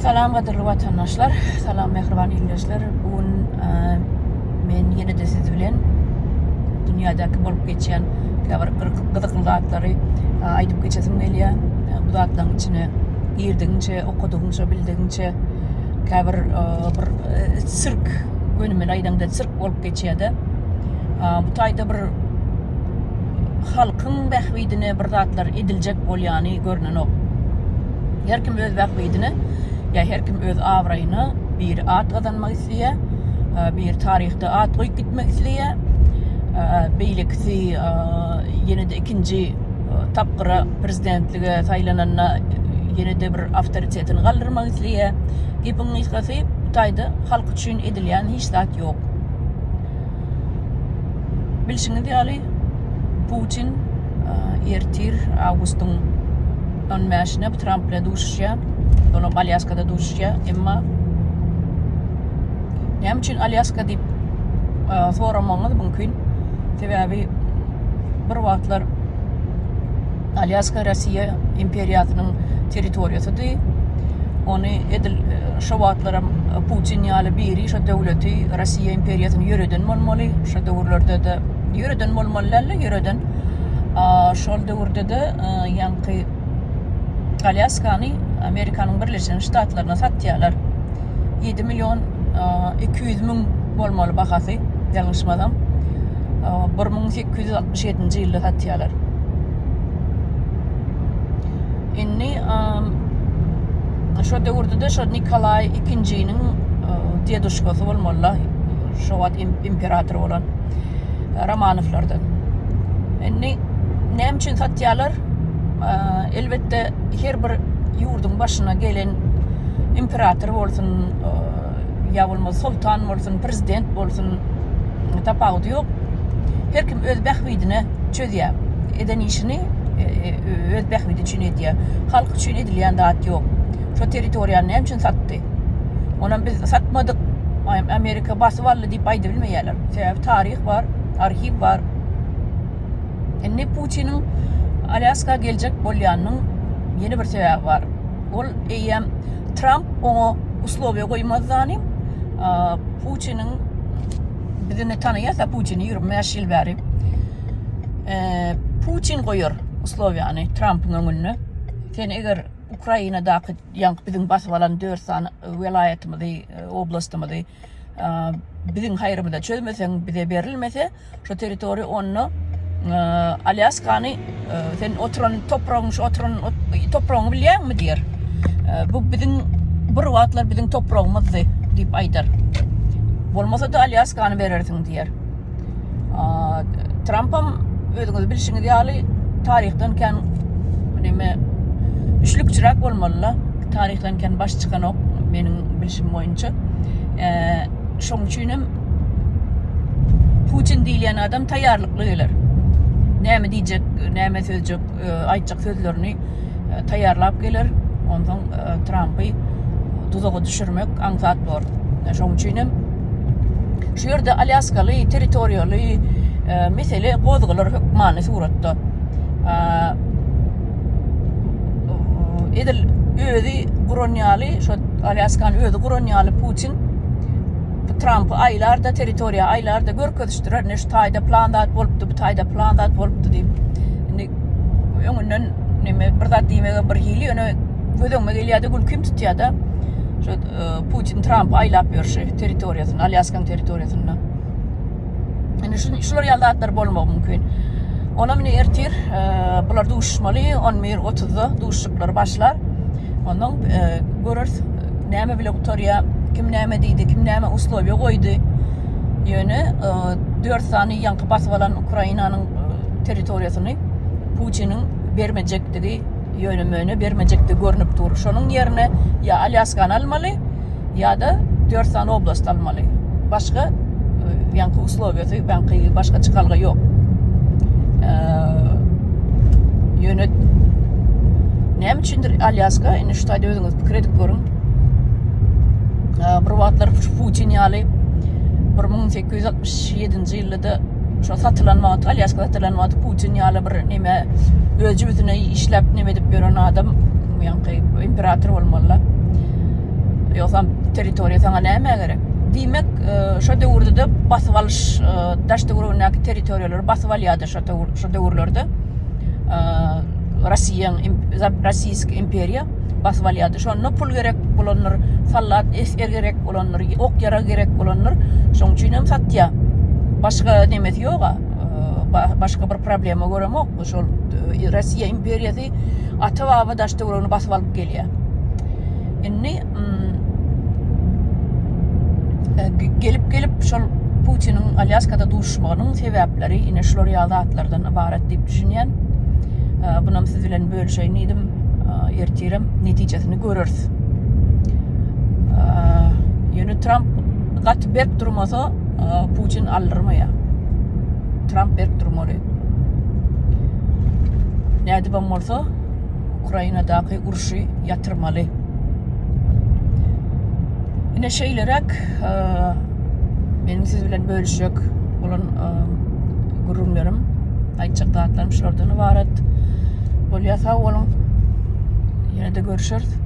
Salam qadirli vatandaşlar, salam mehriban dinleyiciler. Bugün men yine de siz bilen dünyadaki bolup geçen gıdıklı zatları aytıp geçesim gelýär. Bu zatlaryň içine girdiňçe, okudyňça, bildiňçe bir sirk günümen aýdanda sirk bolup geçýär. Bu taýda bir halkyň bähwidine bir zatlar ediljek bolýany görnen ok. Her kim öz bähwidine ya her kim öz awraýyna bir at kazanmak isleýär, bir tarihte at goýup gitmek isleýär. Beýlekisi ýene de ikinji tapgyra prezidentlige saýlanana ýene de bir awtoritetini galdyrmak isleýär. Gepiň ysgasy taýda halk üçin edilýän hiç zat ýok. Bilşiňiz ýaly Putin ertir awgustyň 15-ine Trump bilen duşuşýar. Onu Alyaska'da duşuşya emma näme üçin Alyaska diýip soramaňyz mümkin. Sebäbi bir wagtlar Alyaska Rossiya imperiýasynyň territoriýasydy. Ony edil şu wagtlar Putin ýaly biri şu döwleti Rossiya imperiýasyny ýöreden bolmaly. Şu döwürlerde de ýöreden bolmalylar, ýöreden şol döwürde de ýanky Alyaskany Amerikanyň Birleşen Ştatlaryna satýarlar. 7 milyon 200 min bolmaly bahasy, ýalňyşmadam. 1867-nji ýylda satýarlar. Inni şu döwürde de şu Nikolay II-niň deduşkasy bolmaly. Şu wagt imperator bolan Romanovlardan. Inni näme üçin satýarlar? Elbette her bir yurdun başına gelen imperator bolsun, ya bolmasa sultan bolsun, prezident bolsun, tapawdy ýok. Her kim öz bähwidine çözýär. Eden işini öz bähwidi üçin edýär. Halk üçin edilýän zat ýok. Şu territoriýany näme üçin satdy? Onu biz satmadyk. Amerika basyp aldy diýip aýda bilmeýärler. Sebäbi tarih bar, arxiv bar. Enne Putin'in Alyaska gelecek bolýanyň yeni bir sebäbi bar. Ol eýem Trump oňa uslowiýa goýmazany. Putin'in bizini tanıýasa Putin'i 25 ýyl bäri. Putin goýar uslowiýany Trump'yň öňüne. Sen eger Ukrainadaky ýanky biziň basyp alan 4 sany welaýetimizi, oblastymyzy biziň haýrymyza çözmeseň, bize berilmese, şu territoriýa onu Alyaskany sen oturan toprağını bilýärmi diýer. Bu biziň bir wagtlar biziň toprağymyzdy diýip aýdar. Bolmasa da Alyaskany berersiň diýer. Trump'am özüňiz bilşiňiz ýaly tarihden kän näme üçlükçirak bolmalylar. Tarihden kän baş çykan ok meniň bilşim boýunça. Şoň üçin Putin diýilen adam taýýarlykly geler. Näme diýjek, näme söýjek, aýtjak sözlerini taýýarlap gelir. Ondan Trump'y tuzaga düşürmek aňsat bor. Şoň üçin şu ýerde Alyaskaly territoriýaly mesele gozgular hökmany suratda. Edil özü guronýaly, şu Alyaskany özü guronýaly Putin Trump'y aýlarda, territoriýa aýlarda görkezişdirer. Ne şu taýda plandat bolupdy, bu taýda plandat bolupdy diýip. Indi öňünden näme bir zat diýmege bir hili öňe gödüňme gelýärdi, gül kim tutýar da. Şu Putin Trump aýlap berşi territoriýasyny, Alyaskanyň territoriýasyny. Indi şular ýaldatlar bolmak mümkin. Ona meni ertir, bular duşmaly, 11:30-da duşluklar başlar. Ondan görür näme bile gutarýa, kim näme diýdi, kim näme uslowiýa goýdy. Ýöne 4 sany ýanky basyp alan Ukrainanyň territoriýasyny Putin'in bermejekdigi ýönemine bermejekdi görünüp dur. Şonuň ýerine ya Alyaskany almaly, ya da 4 sany oblast almaly. Başga ýanky uslowiýasy, başga çykalgy ýok. Ýöne näme üçindir Alyaska, indi şu taýda özüňiz pikir edip görüň. Bir wagtlar Putin ýaly 1867-nji ýylda şu satylanmagy, Alyaska satylanmagy Putin ýaly bir näme özü üzüne işläp näme edip beren adam, ýanky imperator bolmaly. Ýoksam territoriýa saňa näme gerek? Diýmek, şo döwürde basyp alyş daş döwründäki territoriýalary basyp alýardy şo döwürlerde. Rossiýsk imperiýa basyp alýardy. Şonu pul gerek bolanlar, sallat eser gerek bolanlar, ok yara gerek bolanlar, şoň üçin hem satýar. Başga nemet ýok. Başga bir problema göremok. Şol Rossiýa imperiýasy ata-baba daş döwrüni basyp alyp gelýär. Indi gelip şol Putinin Alyaskada duşmagynyň sebäpleri ine şol ýazatlardan ibaret diýip düşünýän. Bunam siz bilen bölüşeýin idim. Ertirem netijesini görürüz. Ýöne Trump gat berip durmasa Putin aldyrmaýar. Trump berip durmaly. Näde bolsa Ukrainadaky urşy ýatyrmaly. Ine şeýlerek benim siz bilen bölüşjek bolan gurulmalarym, aýtjak datlarym şolardan ibaret. Bolýa sag bolun. Ýene-de görüşürüz.